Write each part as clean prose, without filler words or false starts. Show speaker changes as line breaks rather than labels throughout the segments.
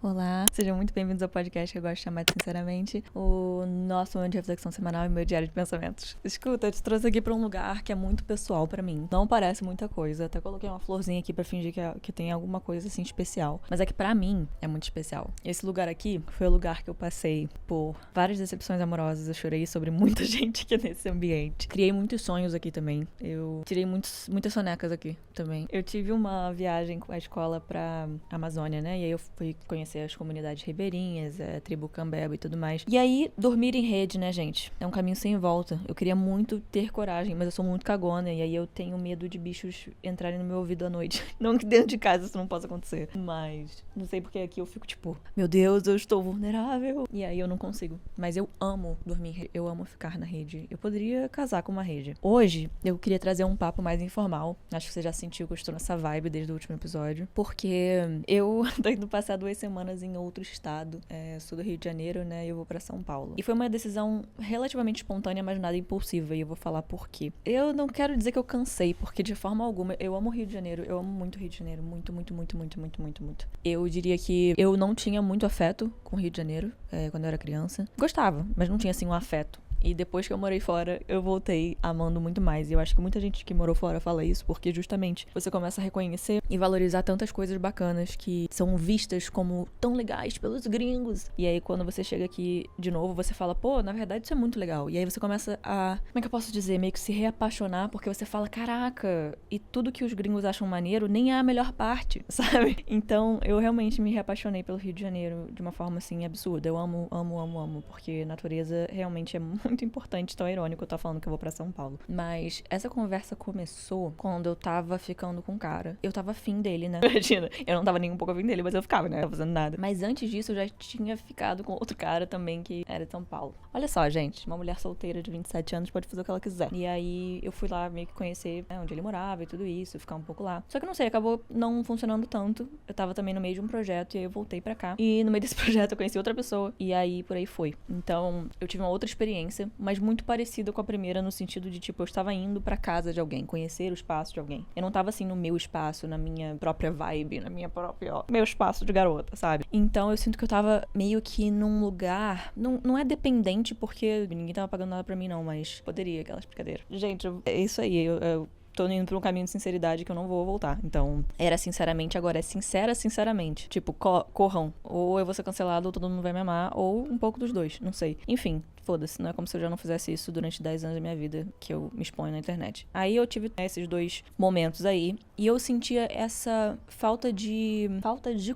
Olá, sejam muito bem-vindos ao podcast que eu gosto de chamar de Sinceramente, o nosso momento de reflexão semanal e meu diário de pensamentos. Escuta, eu te trouxe aqui pra um lugar que é muito pessoal pra mim. Não parece muita coisa, até coloquei uma florzinha aqui pra fingir que tem alguma coisa assim especial. Mas é que pra mim é muito especial. Esse lugar aqui foi o lugar que eu passei por várias decepções amorosas, eu chorei sobre muita gente aqui nesse ambiente. Criei muitos sonhos aqui também, eu tirei muitas sonecas aqui também. Eu tive uma viagem com a escola pra Amazônia, né, e aí eu fui conhecer as comunidades ribeirinhas, a tribo Cambeba e tudo mais. E aí, dormir em rede, né, gente? É um caminho sem volta. Eu queria muito ter coragem, mas eu sou muito cagona, e aí eu tenho medo de bichos entrarem no meu ouvido à noite. Não que dentro de casa isso não possa acontecer, mas não sei porque aqui eu fico tipo, meu Deus, eu estou vulnerável. E aí eu não consigo. Mas eu amo dormir em rede, eu amo ficar na rede. Eu poderia casar com uma rede. Hoje, eu queria trazer um papo mais informal. Acho que você já sentiu que eu estou nessa vibe desde o último episódio, porque eu tô indo passar 2 semanas em outro estado. Sou do Rio de Janeiro, né? E eu vou pra São Paulo. E foi uma decisão relativamente espontânea, mas nada impulsiva. E eu vou falar por quê. Eu não quero dizer que eu cansei, porque de forma alguma eu amo o Rio de Janeiro. Eu amo muito o Rio de Janeiro. Muito, muito, muito, muito, muito, muito, muito. Eu diria que eu não tinha muito afeto com o Rio de Janeiro quando eu era criança. Gostava, mas não tinha assim um afeto. E depois que eu morei fora, eu voltei amando muito mais. E eu acho que muita gente que morou fora fala isso, porque justamente você começa a reconhecer e valorizar tantas coisas bacanas que são vistas como tão legais pelos gringos. E aí quando você chega aqui de novo, você fala, pô, na verdade isso é muito legal. E aí você começa a, como é que eu posso dizer, meio que se reapaixonar, porque você fala, caraca, e tudo que os gringos acham maneiro nem é a melhor parte, sabe? Então eu realmente me reapaixonei pelo Rio de Janeiro de uma forma assim absurda. Eu amo, amo, amo, amo, porque natureza realmente é muito importante, tão irônico eu tô falando que eu vou pra São Paulo. Mas essa conversa começou quando eu tava ficando com um cara. Eu tava afim dele, né? Imagina, eu não tava nem um pouco afim dele, mas eu ficava, né? Não tava fazendo nada. Mas antes disso, eu já tinha ficado com outro cara também que era de São Paulo. Olha só, gente, uma mulher solteira de 27 anos pode fazer o que ela quiser. E aí, eu fui lá meio que conhecer onde ele morava e tudo isso, ficar um pouco lá. Só que não sei, acabou não funcionando tanto. Eu tava também no meio de um projeto e aí eu voltei pra cá. E no meio desse projeto eu conheci outra pessoa. E aí, por aí foi. Então, eu tive uma outra experiência, mas muito parecida com a primeira no sentido de, tipo, eu estava indo pra casa de alguém, conhecer o espaço de alguém. Eu não tava, assim, no meu espaço, na minha própria vibe, na minha própria, meu espaço de garota, sabe? Então, eu sinto que eu tava meio que num lugar, não é dependente porque ninguém tava pagando nada pra mim, não, mas poderia, aquelas brincadeiras. Gente, é isso aí, eu tô indo pra um caminho de sinceridade que eu não vou voltar. Então, era sinceramente, agora é sincera, sinceramente. Tipo, corram. Ou eu vou ser cancelado, ou todo mundo vai me amar, ou um pouco dos dois, não sei. Enfim, foda-se, não é como se eu já não fizesse isso durante 10 anos da minha vida, que eu me exponho na internet. Aí eu tive esses 2 momentos aí, e eu sentia essa falta de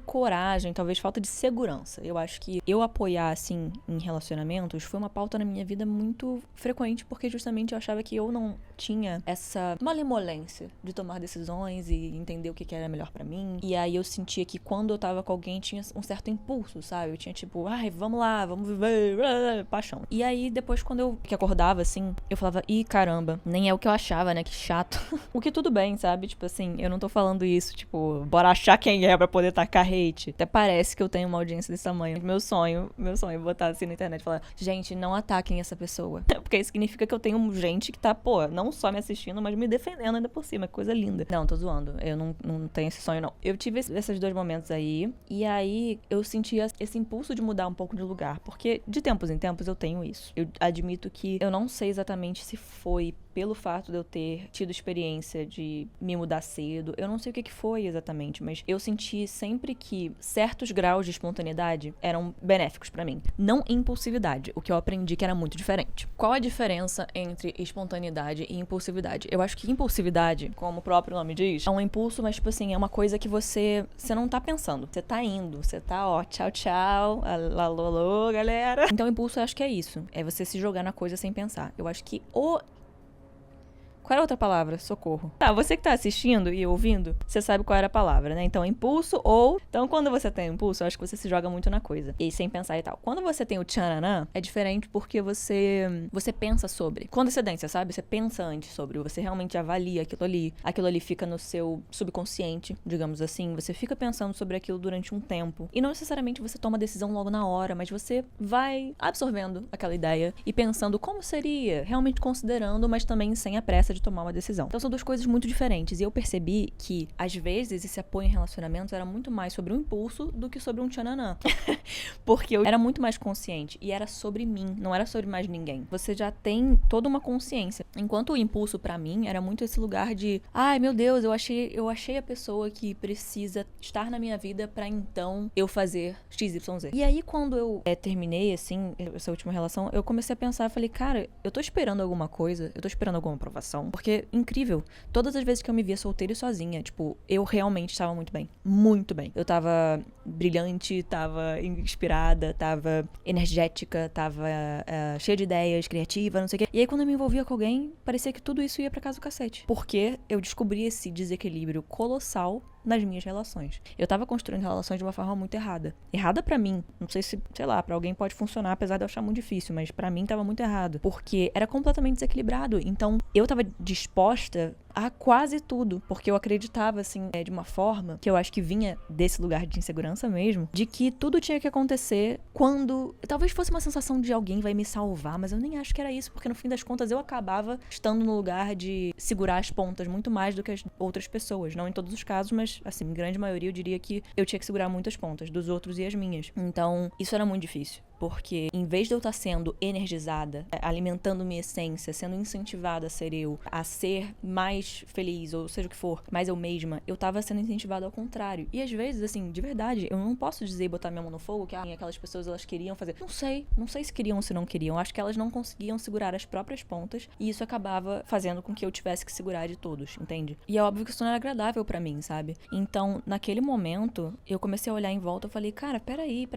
coragem, talvez falta de segurança. Eu acho que eu apoiar, assim, em relacionamentos foi uma pauta na minha vida muito frequente, porque justamente eu achava que eu não tinha essa malemolência de tomar decisões e entender o que era melhor pra mim. E aí eu sentia que quando eu tava com alguém tinha um certo impulso, sabe? Eu tinha tipo, ai, vamos lá, vamos viver, paixão. E aí depois quando eu acordava assim, eu falava, ih, caramba, nem é o que eu achava, né? Que chato. O que tudo bem, sabe? Tipo assim, eu não tô falando isso, tipo, bora achar quem é pra poder tacar hate. Até parece que eu tenho uma audiência desse tamanho. Meu sonho é botar assim na internet e falar, gente, não ataquem essa pessoa. Porque isso significa que eu tenho gente que tá, pô, não só me assistindo, mas me defendendo ainda por cima. Coisa linda. Não, tô zoando. Eu não tenho esse sonho, não. Eu tive esses 2 momentos aí, e aí eu sentia esse impulso de mudar um pouco de lugar. Porque de tempos em tempos eu tenho isso. Eu admito que eu não sei exatamente se foi pelo fato de eu ter tido experiência de me mudar cedo. Eu não sei o que foi exatamente, mas eu senti sempre que certos graus de espontaneidade eram benéficos pra mim. Não impulsividade, o que eu aprendi que era muito diferente. Qual a diferença entre espontaneidade e impulsividade? Eu acho que impulsividade, como o próprio nome diz, é um impulso, mas tipo assim, é uma coisa que você não tá pensando. Você tá indo, você tá, ó, tchau, tchau, alô, alô, galera. Então impulso eu acho que é isso. É você se jogar na coisa sem pensar. Eu acho que qual era a outra palavra? Socorro. Tá, você que tá assistindo e ouvindo, você sabe qual era a palavra, né? Então, impulso ou... Então, quando você tem impulso, eu acho que você se joga muito na coisa. E sem pensar e tal. Quando você tem o tchananã, é diferente porque você pensa sobre. Com antecedência, sabe? Você pensa antes sobre. Você realmente avalia aquilo ali. Aquilo ali fica no seu subconsciente, digamos assim. Você fica pensando sobre aquilo durante um tempo. E não necessariamente você toma a decisão logo na hora, mas você vai absorvendo aquela ideia e pensando como seria, realmente considerando, mas também sem a pressa de tomar uma decisão. Então são duas coisas muito diferentes. E eu percebi que, às vezes, esse apoio em relacionamentos era muito mais sobre um impulso do que sobre um tchananã. Porque eu era muito mais consciente. E era sobre mim, não era sobre mais ninguém. Você já tem toda uma consciência. Enquanto o impulso pra mim era muito esse lugar de, ai meu Deus, eu achei a pessoa que precisa estar na minha vida pra então eu fazer XYZ. E aí quando eu terminei, assim, essa última relação, eu comecei a pensar, falei, cara, eu tô esperando alguma coisa, eu tô esperando alguma aprovação. Porque, incrível, todas as vezes que eu me via solteira e sozinha, tipo, eu realmente estava muito bem. Muito bem. Eu tava brilhante, tava inspirada, tava energética, tava cheia de ideias, criativa, não sei o quê. E aí quando eu me envolvia com alguém, parecia que tudo isso ia pra casa do cacete. Porque eu descobri esse desequilíbrio colossal nas minhas relações. Eu tava construindo relações de uma forma muito errada. Errada pra mim. Não sei se, sei lá, pra alguém pode funcionar, apesar de eu achar muito difícil, mas pra mim tava muito errado. Porque era completamente desequilibrado. Então, eu tava disposta a quase tudo. Porque eu acreditava, assim, de uma forma que eu acho que vinha desse lugar de insegurança mesmo, de que tudo tinha que acontecer quando... Talvez fosse uma sensação de alguém vai me salvar, mas eu nem acho que era isso, porque no fim das contas eu acabava estando no lugar de segurar as pontas muito mais do que as outras pessoas. Não em todos os casos, mas assim, em grande maioria eu diria que eu tinha que segurar muitas pontas, dos outros e as minhas. Então, isso era muito difícil. Porque em vez de eu estar sendo energizada, alimentando minha essência, sendo incentivada a ser eu, a ser mais feliz, ou seja o que for, mais eu mesma, eu tava sendo incentivada ao contrário. E às vezes, assim, de verdade, eu não posso dizer e botar minha mão no fogo que aquelas pessoas, elas queriam fazer. Não sei se queriam ou se não queriam. Acho que elas não conseguiam segurar as próprias pontas e isso acabava fazendo com que eu tivesse que segurar de todos, entende? E é óbvio que isso não era agradável pra mim, sabe? Então, naquele momento, eu comecei a olhar em volta e falei, cara, peraí.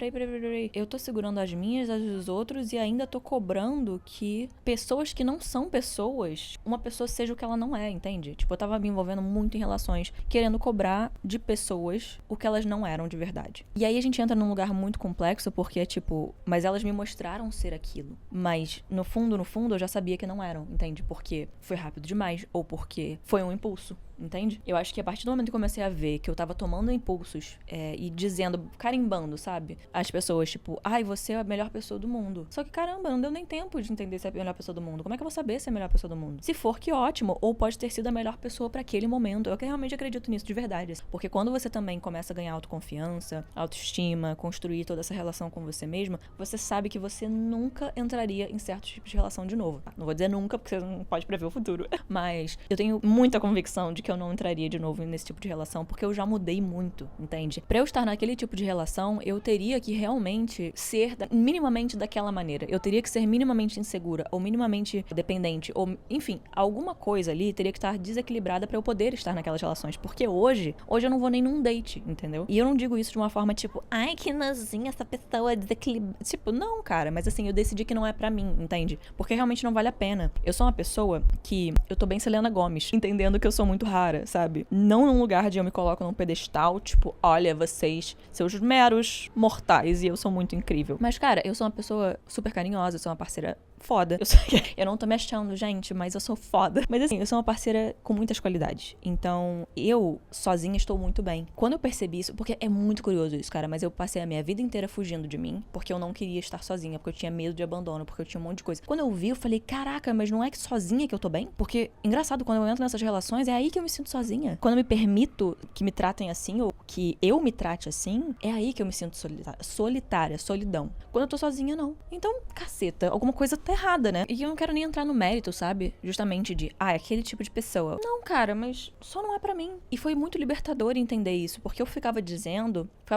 Eu tô segurando as minhas, as dos outros, e ainda tô cobrando que pessoas que não são pessoas, uma pessoa seja o que ela não é, entende? Tipo, eu tava me envolvendo muito em relações, querendo cobrar de pessoas o que elas não eram de verdade. E aí a gente entra num lugar muito complexo, porque é tipo, mas elas me mostraram ser aquilo. Mas, no fundo, eu já sabia que não eram, entende? Porque foi rápido demais, ou porque foi um impulso. Entende? Eu acho que a partir do momento que eu comecei a ver que eu tava tomando impulsos e dizendo, carimbando, sabe? As pessoas, tipo, ai, você é a melhor pessoa do mundo. Só que, caramba, não deu nem tempo de entender se é a melhor pessoa do mundo. Como é que eu vou saber se é a melhor pessoa do mundo? Se for, que ótimo. Ou pode ter sido a melhor pessoa pra aquele momento. Eu realmente acredito nisso de verdade. Porque quando você também começa a ganhar autoconfiança, autoestima, construir toda essa relação com você mesma, você sabe que você nunca entraria em certos tipos de relação de novo. Não vou dizer nunca, porque você não pode prever o futuro. Mas eu tenho muita convicção de que eu não entraria de novo nesse tipo de relação, porque eu já mudei muito, entende? Pra eu estar naquele tipo de relação, eu teria que realmente ser minimamente daquela maneira. Eu teria que ser minimamente insegura, ou minimamente dependente, ou, enfim, alguma coisa ali teria que estar desequilibrada pra eu poder estar naquelas relações, porque hoje eu não vou nem num date, entendeu? E eu não digo isso de uma forma tipo, ai, que nozinha essa pessoa desequilibrada. Tipo, não, cara, mas assim, eu decidi que não é pra mim, entende? Porque realmente não vale a pena. Eu sou uma pessoa que, eu tô bem Selena Gomez, entendendo que eu sou muito rara, sabe? Não num lugar de eu me coloco num pedestal, tipo, olha, vocês, seus meros mortais, e eu sou muito incrível. Mas, cara, eu sou uma pessoa super carinhosa, eu sou uma parceira foda. Eu não tô me achando, gente, mas eu sou foda. Mas assim, eu sou uma parceira com muitas qualidades. Então, eu sozinha estou muito bem. Quando eu percebi isso, porque é muito curioso isso, cara, mas eu passei a minha vida inteira fugindo de mim, porque eu não queria estar sozinha, porque eu tinha medo de abandono, porque eu tinha um monte de coisa. Quando eu vi, eu falei, caraca, mas não é que sozinha que eu tô bem? Porque, engraçado, quando eu entro nessas relações, é aí que eu me sinto sozinha. Quando eu me permito que me tratem assim, ou que eu me trate assim, é aí que eu me sinto solitária, solidão. Quando eu tô sozinha, não. Então, caceta, alguma coisa tá errada, né? E eu não quero nem entrar no mérito, sabe? Justamente de, é aquele tipo de pessoa. Não, cara, mas só não é pra mim. E foi muito libertador entender isso, porque eu ficava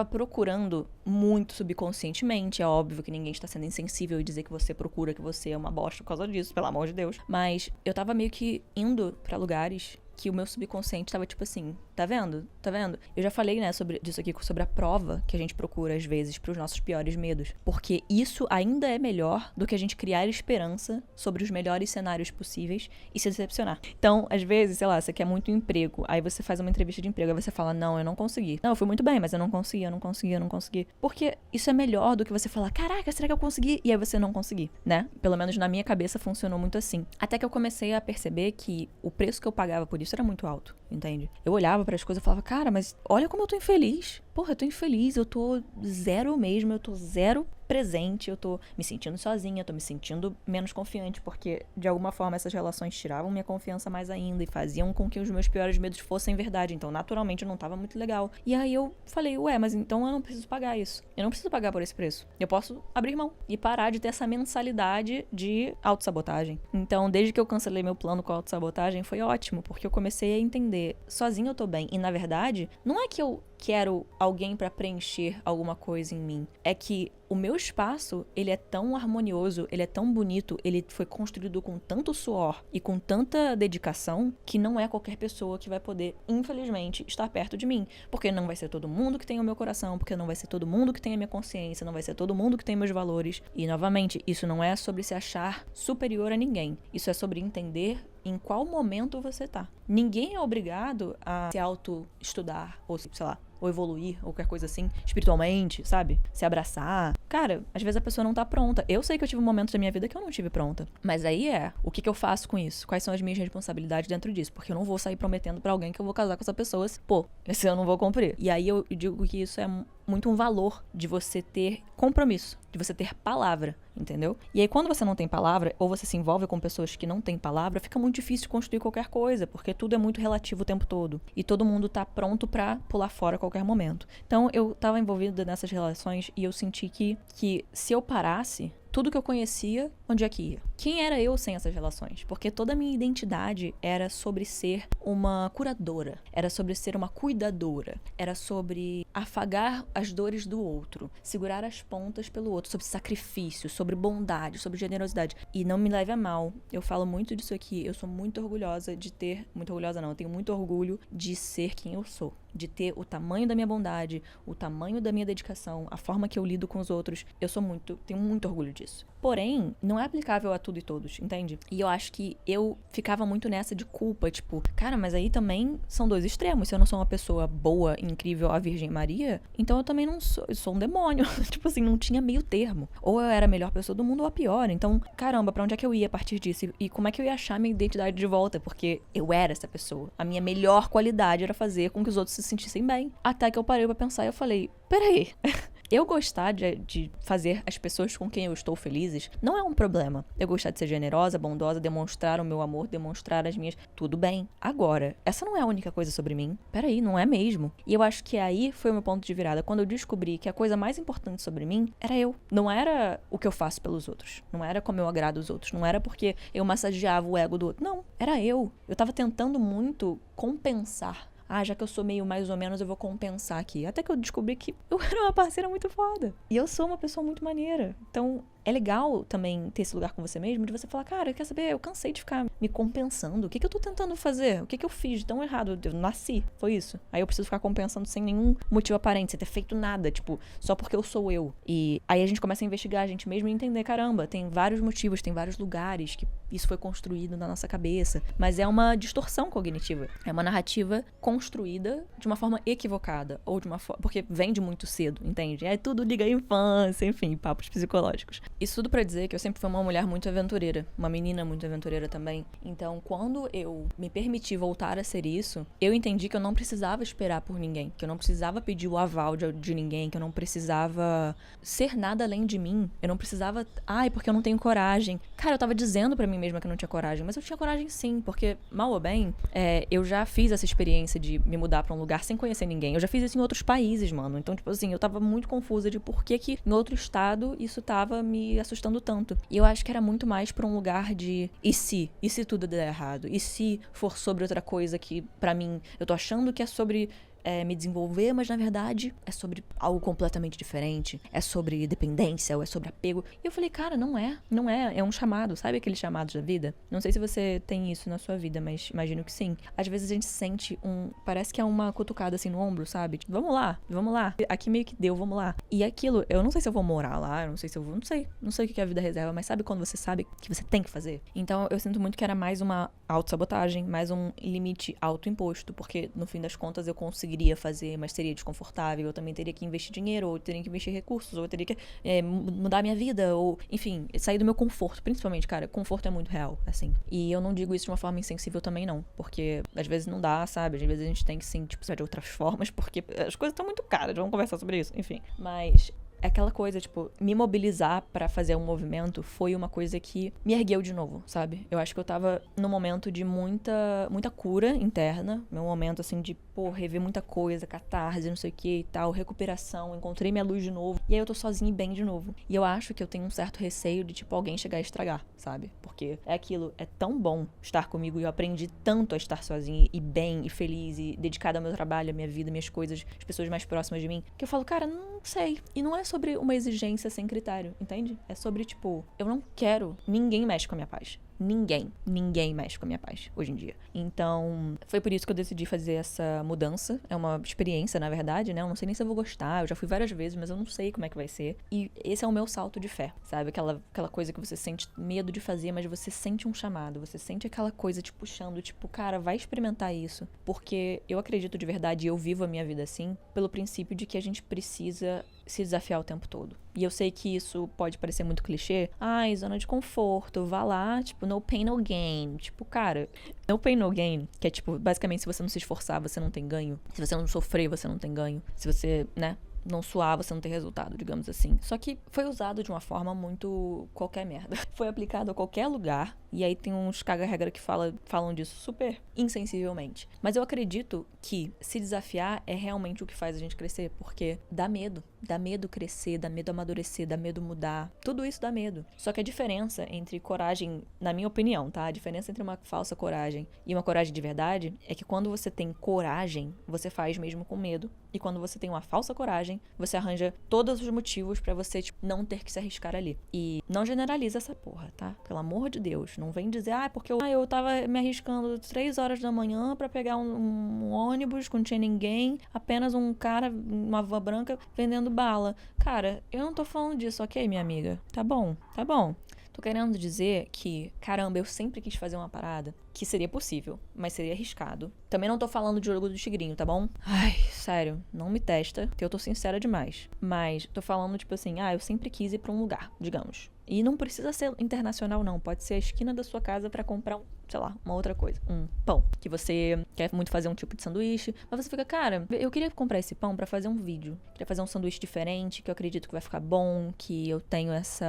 procurando muito subconscientemente. É óbvio que ninguém está sendo insensível e dizer que você procura, que você é uma bosta por causa disso, pelo amor de Deus. Mas eu tava meio que indo pra lugares que o meu subconsciente tava tipo assim, tá vendo? Tá vendo? Eu já falei, né, disso aqui, sobre a prova que a gente procura, às vezes, pros nossos piores medos. Porque isso ainda é melhor do que a gente criar esperança sobre os melhores cenários possíveis e se decepcionar. Então, às vezes, sei lá, você quer muito emprego, aí você faz uma entrevista de emprego, aí você fala, não, eu não consegui. Não, eu fui muito bem, mas eu não consegui. Porque isso é melhor do que você falar, caraca, será que eu consegui? E aí você não conseguir, né? Pelo menos na minha cabeça funcionou muito assim. Até que eu comecei a perceber que o preço que eu pagava por isso era muito alto, entende? Eu olhava para as coisas e falava, cara, mas olha como eu tô infeliz. porra, eu tô infeliz, eu tô zero mesmo, eu tô zero presente, eu tô me sentindo sozinha, eu tô me sentindo menos confiante, porque de alguma forma essas relações tiravam minha confiança mais ainda e faziam com que os meus piores medos fossem verdade, então naturalmente eu não tava muito legal. E aí eu falei, ué, mas então eu não preciso pagar isso, eu não preciso pagar por esse preço, eu posso abrir mão e parar de ter essa mensalidade de autossabotagem. Então desde que eu cancelei meu plano com a autossabotagem foi ótimo, porque eu comecei a entender, sozinha eu tô bem, e na verdade não é que eu quero alguém pra preencher alguma coisa em mim, é que o meu espaço, ele é tão harmonioso, ele é tão bonito, ele foi construído com tanto suor e com tanta dedicação que não é qualquer pessoa que vai poder, infelizmente, estar perto de mim. Porque não vai ser todo mundo que tem o meu coração, porque não vai ser todo mundo que tem a minha consciência, não vai ser todo mundo que tem meus valores. E, novamente, isso não é sobre se achar superior a ninguém. Isso é sobre entender em qual momento você tá. Ninguém é obrigado a se auto-estudar, ou sei lá, ou evoluir, ou qualquer coisa assim, espiritualmente, sabe? Se abraçar. Cara, às vezes a pessoa não tá pronta. Eu sei que eu tive momentos da minha vida que eu não tive pronta. Mas aí o que eu faço com isso? Quais são as minhas responsabilidades dentro disso? Porque eu não vou sair prometendo pra alguém que eu vou casar com essa pessoa, pô, esse eu não vou cumprir. E aí eu digo que isso é muito um valor de você ter compromisso, de você ter palavra, entendeu? E aí quando você não tem palavra, ou você se envolve com pessoas que não têm palavra, fica muito difícil construir qualquer coisa, porque tudo é muito relativo o tempo todo. E todo mundo tá pronto pra pular fora a qualquer momento. Então eu tava envolvida nessas relações e eu senti que se eu parasse, tudo que eu conhecia, onde é que ia? Quem era eu sem essas relações? Porque toda a minha identidade era sobre ser uma curadora, era sobre ser uma cuidadora, era sobre afagar as dores do outro, segurar as pontas pelo outro, sobre sacrifício, sobre bondade, sobre generosidade. E não me leve a mal, eu falo muito disso aqui, eu sou muito orgulhosa de ter, muito orgulhosa não, eu tenho muito orgulho de ser quem eu sou, de ter o tamanho da minha bondade, o tamanho da minha dedicação, a forma que eu lido com os outros, tenho muito orgulho disso. Porém, não é aplicável a tudo e todos, entende? E eu acho que eu ficava muito nessa de culpa, tipo, cara, mas aí também são dois extremos. Se eu não sou uma pessoa boa, incrível, a Virgem Maria, então eu também não sou, eu sou um demônio. Tipo assim, não tinha meio termo. Ou eu era a melhor pessoa do mundo ou a pior. Então, caramba, pra onde é que eu ia a partir disso? E como é que eu ia achar minha identidade de volta? Porque eu era essa pessoa. A minha melhor qualidade era fazer com que os outros se sentissem bem. Até que eu parei pra pensar e eu falei, peraí... Eu gostar de fazer as pessoas com quem eu estou felizes não é um problema. Eu gostar de ser generosa, bondosa, demonstrar o meu amor, demonstrar as minhas... Tudo bem. Agora, essa não é a única coisa sobre mim. Peraí, não é mesmo. E eu acho que aí foi o meu ponto de virada. Quando eu descobri que a coisa mais importante sobre mim era eu. Não era o que eu faço pelos outros. Não era como eu agrado os outros. Não era porque eu massageava o ego do outro. Não, era eu. Eu tava tentando muito compensar. Já que eu sou meio mais ou menos, eu vou compensar aqui. Até que eu descobri que eu era uma parceira muito foda. E eu sou uma pessoa muito maneira. Então, é legal também ter esse lugar com você mesmo, de você falar, cara, quer saber, eu cansei de ficar me compensando. O que eu tô tentando fazer? O que eu fiz de tão errado? Eu nasci, foi isso. Aí eu preciso ficar compensando sem nenhum motivo aparente, sem ter feito nada, tipo, só porque eu sou eu. E aí a gente começa a investigar a gente mesmo e entender, caramba, tem vários motivos, tem vários lugares que isso foi construído na nossa cabeça. Mas é uma distorção cognitiva. É uma narrativa construída de uma forma equivocada. Ou de uma forma... Porque vem de muito cedo, entende? Aí tudo liga à infância, enfim, papos psicológicos. Isso tudo pra dizer que eu sempre fui uma mulher muito aventureira. Uma menina muito aventureira também. Então, quando eu me permiti voltar a ser isso, eu entendi que eu não precisava esperar por ninguém. Que eu não precisava pedir o aval de ninguém. Que eu não precisava ser nada além de mim. Eu não precisava... porque eu não tenho coragem. Cara, eu tava dizendo pra mim mesma que eu não tinha coragem. Mas eu tinha coragem sim. Porque, mal ou bem, eu já fiz essa experiência de me mudar pra um lugar sem conhecer ninguém. Eu já fiz isso em outros países, mano. Então, tipo assim, eu tava muito confusa de por que em outro estado isso tava me assustando tanto. E eu acho que era muito mais pra um lugar de e se tudo der errado? E se for sobre outra coisa que, pra mim, eu tô achando que é sobre... me desenvolver, mas na verdade é sobre algo completamente diferente, é sobre dependência ou é sobre apego. E eu falei, cara, não é um chamado, sabe aqueles chamados da vida? Não sei se você tem isso na sua vida, mas imagino que sim. Às vezes a gente sente parece que é uma cutucada assim no ombro, sabe? Tipo, vamos lá, aqui meio que deu, vamos lá. E aquilo, eu não sei se eu vou morar lá, eu não sei se eu vou, não sei o que a vida reserva, mas sabe quando você sabe que você tem que fazer? Então eu sinto muito que era mais uma autossabotagem, mais um limite autoimposto, porque no fim das contas eu consegui conseguiria fazer, mas seria desconfortável, eu também teria que investir dinheiro, ou eu teria que investir recursos, ou eu teria que mudar a minha vida, ou, enfim, sair do meu conforto. Principalmente, cara, conforto é muito real, assim. E eu não digo isso de uma forma insensível também, não. Porque às vezes não dá, sabe? Às vezes a gente tem que, sim, tipo, de outras formas, porque as coisas estão muito caras, vamos conversar sobre isso, enfim. Mas aquela coisa, tipo, me mobilizar pra fazer um movimento foi uma coisa que me ergueu de novo, sabe? Eu acho que eu tava num momento de muita cura interna, meu momento, assim, de, pô, rever muita coisa, catarse, não sei o que e tal, recuperação, encontrei minha luz de novo, e aí eu tô sozinha e bem de novo. E eu acho que eu tenho um certo receio de, tipo, alguém chegar a estragar, sabe? Porque é aquilo, é tão bom estar comigo e eu aprendi tanto a estar sozinha e bem e feliz e dedicada ao meu trabalho, à minha vida, minhas coisas, as pessoas mais próximas de mim, que eu falo, cara, não sei. E não é sobre uma exigência sem critério, entende? É sobre, tipo, eu não quero, ninguém mexe com a minha paz. Ninguém mexe com a minha paz hoje em dia. Então, foi por isso que eu decidi fazer essa mudança. É uma experiência, na verdade, né? Eu não sei nem se eu vou gostar. Eu já fui várias vezes, mas eu não sei como é que vai ser. E esse é o meu salto de fé, sabe? Aquela coisa que você sente medo de fazer, mas você sente um chamado. Você sente aquela coisa te puxando, tipo, cara, vai experimentar isso. Porque eu acredito de verdade, e eu vivo a minha vida assim, pelo princípio de que a gente precisa se desafiar o tempo todo. E eu sei que isso pode parecer muito clichê. Ai, zona de conforto, vá lá, tipo, no pain, no gain. Tipo, cara, no pain, no gain, que é tipo, basicamente, se você não se esforçar, você não tem ganho. Se você não sofrer, você não tem ganho. Se você, né, não suar, você não tem resultado, digamos assim. Só que foi usado de uma forma muito qualquer merda. Foi aplicado a qualquer lugar. E aí tem uns caga-regra que falam disso super insensivelmente. Mas eu acredito que se desafiar é realmente o que faz a gente crescer. Porque dá medo. Dá medo crescer, dá medo amadurecer, dá medo mudar. Tudo isso dá medo. Só que a diferença entre coragem, na minha opinião, tá? A diferença entre uma falsa coragem e uma coragem de verdade é que quando você tem coragem, você faz mesmo com medo. E quando você tem uma falsa coragem, você arranja todos os motivos pra você, tipo, não ter que se arriscar ali. E não generaliza essa porra, tá? Pelo amor de Deus. Não vem dizer, porque eu tava me arriscando 3 horas da manhã pra pegar um ônibus que não tinha ninguém, apenas um cara, uma van branca, vendendo bala. Cara, eu não tô falando disso, ok, minha amiga? Tá bom. Tô querendo dizer que, caramba, eu sempre quis fazer uma parada que seria possível, mas seria arriscado. Também não tô falando de jogo do tigrinho, tá bom? Ai, sério, não me testa, que eu tô sincera demais. Mas tô falando, tipo assim, eu sempre quis ir pra um lugar, digamos. E não precisa ser internacional, não. Pode ser a esquina da sua casa pra comprar sei lá, uma outra coisa. Um pão. Que você quer muito fazer um tipo de sanduíche, mas você fica, cara, eu queria comprar esse pão pra fazer um vídeo. Queria fazer um sanduíche diferente, que eu acredito que vai ficar bom, que eu tenho essa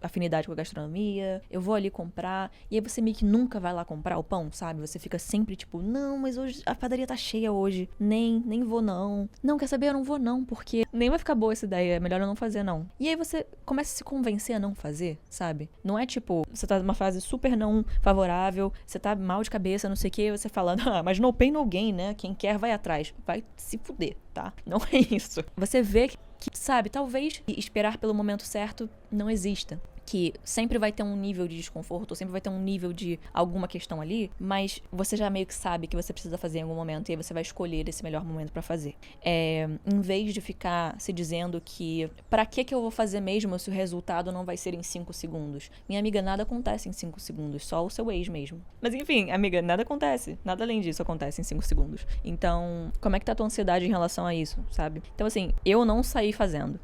afinidade com a gastronomia, eu vou ali comprar, e aí você meio que nunca vai lá comprar o pão, sabe? Você fica sempre tipo, não, mas hoje a padaria tá cheia hoje, nem vou não. Não, quer saber? Eu não vou não, porque nem vai ficar boa essa ideia, é melhor eu não fazer não. E aí você começa a se convencer a não fazer, sabe? Não é tipo, você tá numa fase super não favorável, você tá mal de cabeça, não sei o que, você falando, mas no pain, no gain, né? Quem quer vai atrás. Vai se fuder, tá? Não é isso. Você vê que, sabe, talvez esperar pelo momento certo não exista. Que sempre vai ter um nível de desconforto, ou sempre vai ter um nível de alguma questão ali, mas você já meio que sabe que você precisa fazer em algum momento, e aí você vai escolher esse melhor momento pra fazer. Em vez de ficar se dizendo que pra que eu vou fazer mesmo se o resultado não vai ser em 5 segundos? Minha amiga, nada acontece em 5 segundos, só o seu ex mesmo. Mas enfim, amiga, nada acontece, nada além disso acontece em 5 segundos. Então, como é que tá a tua ansiedade em relação a isso, sabe? Então assim, eu não saí fazendo.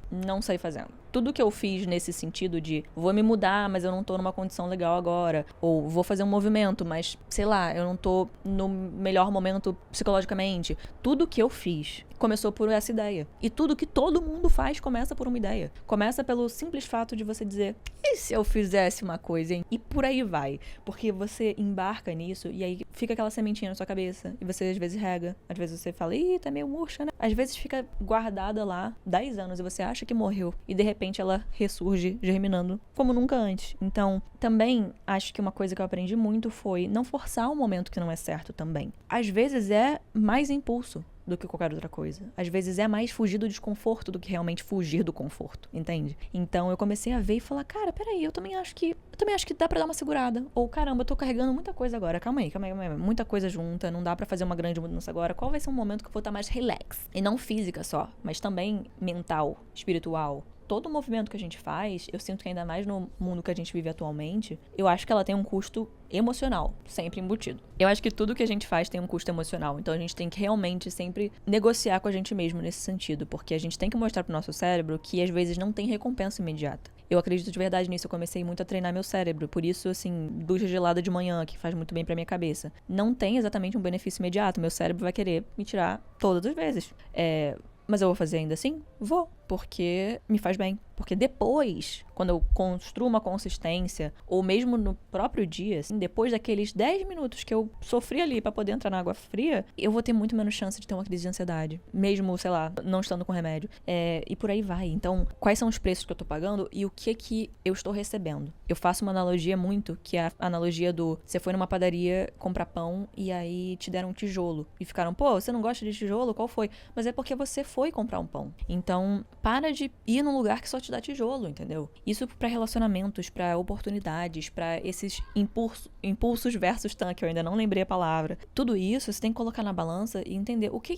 Tudo que eu fiz nesse sentido de vou me mudar, mas eu não tô numa condição legal agora, ou vou fazer um movimento, mas sei lá, eu não tô no melhor momento psicologicamente. Tudo que eu fiz começou por essa ideia. E tudo que todo mundo faz começa por uma ideia. Começa pelo simples fato de você dizer, e se eu fizesse uma coisa, hein? E por aí vai. Porque você embarca nisso e aí fica aquela sementinha na sua cabeça. E você às vezes rega. Às vezes você fala, tá meio murcha, né? Às vezes fica guardada lá 10 anos e você acha que morreu. E de repente ela ressurge germinando como nunca antes. Então, também acho que uma coisa que eu aprendi muito foi não forçar um momento que não é certo também. Às vezes é mais impulso do que qualquer outra coisa. Às vezes é mais fugir do desconforto do que realmente fugir do conforto, entende? Então eu comecei a ver e falar, cara, peraí, eu também acho que dá pra dar uma segurada. Ou, caramba, eu tô carregando muita coisa agora. Calma aí. Muita coisa junta, não dá pra fazer uma grande mudança agora. Qual vai ser um momento que eu vou estar mais relax? E não física só, mas também mental, espiritual, todo o movimento que a gente faz, eu sinto que ainda mais no mundo que a gente vive atualmente, eu acho que ela tem um custo emocional, sempre embutido. Eu acho que tudo que a gente faz tem um custo emocional, então a gente tem que realmente sempre negociar com a gente mesmo nesse sentido, porque a gente tem que mostrar pro nosso cérebro que às vezes não tem recompensa imediata. Eu acredito de verdade nisso, eu comecei muito a treinar meu cérebro, por isso, assim, ducha gelada de manhã, que faz muito bem pra minha cabeça. Não tem exatamente um benefício imediato, meu cérebro vai querer me tirar todas as vezes. Mas eu vou fazer ainda assim? Vou, porque me faz bem. Porque depois, quando eu construo uma consistência, ou mesmo no próprio dia, assim, depois daqueles 10 minutos que eu sofri ali pra poder entrar na água fria, eu vou ter muito menos chance de ter uma crise de ansiedade. Mesmo, sei lá, não estando com remédio. E por aí vai. Então, quais são os preços que eu tô pagando e o que eu estou recebendo? Eu faço uma analogia muito, que é a analogia do... Você foi numa padaria comprar pão e aí te deram um tijolo. E ficaram, pô, você não gosta de tijolo? Qual foi? Mas é porque você foi comprar um pão. Então, para de ir num lugar que só te dá tijolo, entendeu? Isso pra relacionamentos, pra oportunidades, pra esses impulsos versus tanque, eu ainda não lembrei a palavra. Tudo isso você tem que colocar na balança e entender o que.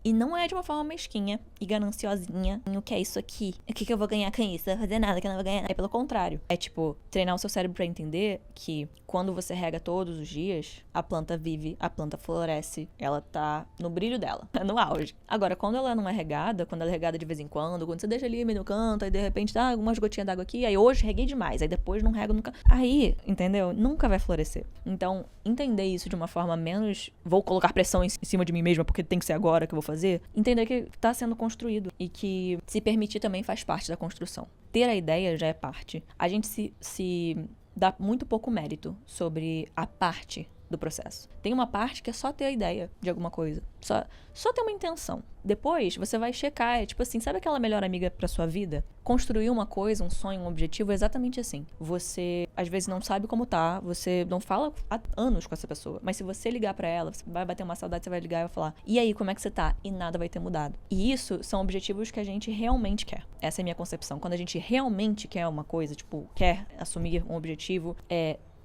E não é de uma forma mesquinha e gananciosinha. O que é isso aqui? O que eu vou ganhar com isso? Não vou fazer nada que eu não vou ganhar. É pelo contrário. É tipo, treinar o seu cérebro pra entender que quando você rega todos os dias, a planta vive, a planta floresce, ela tá no brilho dela, no auge. Agora, quando ela não é regada, quando ela é regada de vez em quando você deixa ali meio no canto, aí de repente dá algumas gotinhas d'água aqui, aí hoje reguei demais, aí depois não rego nunca. Aí, entendeu? Nunca vai florescer. Então, entender isso de uma forma menos... Vou colocar pressão em cima de mim mesma porque tem que ser agora que eu vou fazer. Entender que tá sendo construído e que se permitir também faz parte da construção. Ter a ideia já é parte. A gente se dá muito pouco mérito sobre a parte do processo. Tem uma parte que é só ter a ideia de alguma coisa. Só ter uma intenção. Depois, você vai checar. É tipo assim, sabe aquela melhor amiga pra sua vida? Construir uma coisa, um sonho, um objetivo é exatamente assim. Você, às vezes, não sabe como tá. Você não fala há anos com essa pessoa. Mas se você ligar pra ela, você vai bater uma saudade, você vai ligar e vai falar, e aí, como é que você tá? E nada vai ter mudado. E isso são objetivos que a gente realmente quer. Essa é a minha concepção. Quando a gente realmente quer uma coisa, tipo, quer assumir um objetivo,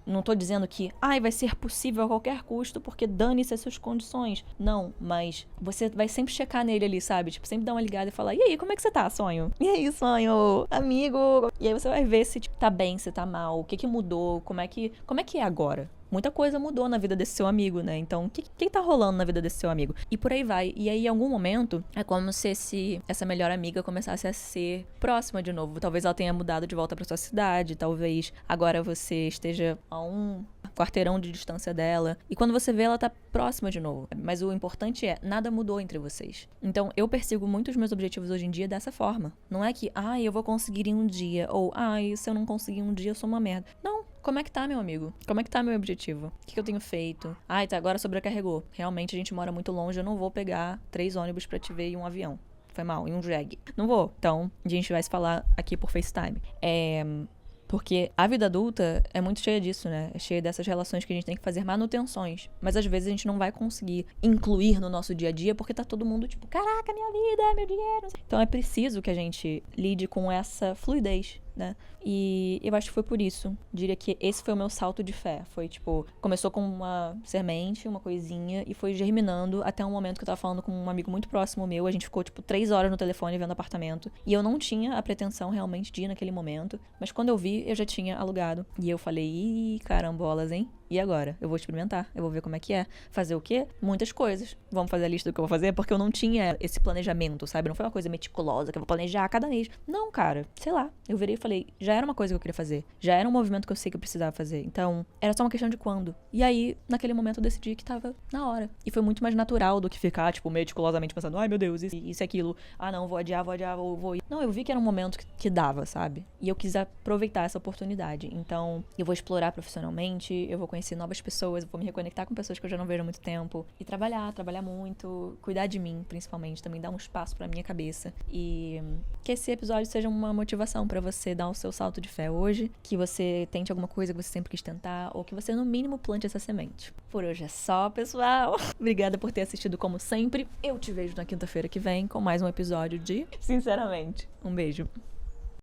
não tô dizendo que, vai ser possível a qualquer custo, porque dane-se as suas condições. Não, mas você vai sempre checar nele ali, sabe? Tipo, sempre dar uma ligada e falar, e aí, como é que você tá, sonho? E aí, sonho? Amigo? E aí você vai ver se, tipo, tá bem, se tá mal, o que mudou, como é que é agora? Muita coisa mudou na vida desse seu amigo, né? Então, o que tá rolando na vida desse seu amigo? E por aí vai. E aí, em algum momento, é como se essa melhor amiga começasse a ser próxima de novo. Talvez ela tenha mudado de volta pra sua cidade. Talvez agora você esteja a um quarteirão de distância dela. E quando você vê, ela tá próxima de novo. Mas o importante é, nada mudou entre vocês. Então, eu persigo muito os meus objetivos hoje em dia dessa forma. Não é que, eu vou conseguir em um dia. Ou, se eu não conseguir um dia, eu sou uma merda. Não. Como é que tá, meu amigo? Como é que tá meu objetivo? O que eu tenho feito? Tá, agora sobrecarregou. Realmente a gente mora muito longe, eu não vou pegar 3 ônibus pra te ver e um avião. Foi mal, e um jegue. Não vou. Então, a gente vai se falar aqui por FaceTime. Porque a vida adulta é muito cheia disso, né? É cheia dessas relações que a gente tem que fazer manutenções. Mas às vezes a gente não vai conseguir incluir no nosso dia a dia porque tá todo mundo tipo, caraca, minha vida, meu dinheiro. Então é preciso que a gente lide com essa fluidez, né? E eu acho que foi por isso. Diria que esse foi o meu salto de fé. Foi tipo, começou com uma semente, uma coisinha, e foi germinando até um momento que eu tava falando com um amigo muito próximo meu. A gente ficou tipo 3 horas no telefone vendo apartamento. E eu não tinha a pretensão realmente de ir naquele momento. Mas quando eu vi, eu já tinha alugado. E eu falei, ih, carambolas, hein? E agora? Eu vou experimentar, eu vou ver como é que é. Fazer o quê? Muitas coisas. Vamos fazer a lista do que eu vou fazer, porque eu não tinha esse planejamento, sabe? Não foi uma coisa meticulosa que eu vou planejar cada mês. Não, cara, sei lá. Eu virei e falei, já era uma coisa que eu queria fazer. Já era um movimento que eu sei que eu precisava fazer. Então, era só uma questão de quando. E aí, naquele momento, eu decidi que tava na hora. E foi muito mais natural do que ficar, tipo, meticulosamente pensando, ai meu Deus, isso e aquilo. Não, vou adiar, vou ir. Não, eu vi que era um momento que dava, sabe? E eu quis aproveitar essa oportunidade. Então, eu vou explorar profissionalmente, eu vou conhecer novas pessoas, eu vou me reconectar com pessoas que eu já não vejo há muito tempo. E trabalhar muito, cuidar de mim, principalmente, também dar um espaço pra minha cabeça. E que esse episódio seja uma motivação pra você dar o seu salto de fé hoje, que você tente alguma coisa que você sempre quis tentar, ou que você, no mínimo, plante essa semente. Por hoje é só, pessoal. Obrigada por ter assistido como sempre. Eu te vejo na quinta-feira que vem com mais um episódio de Sinceramente. Um beijo.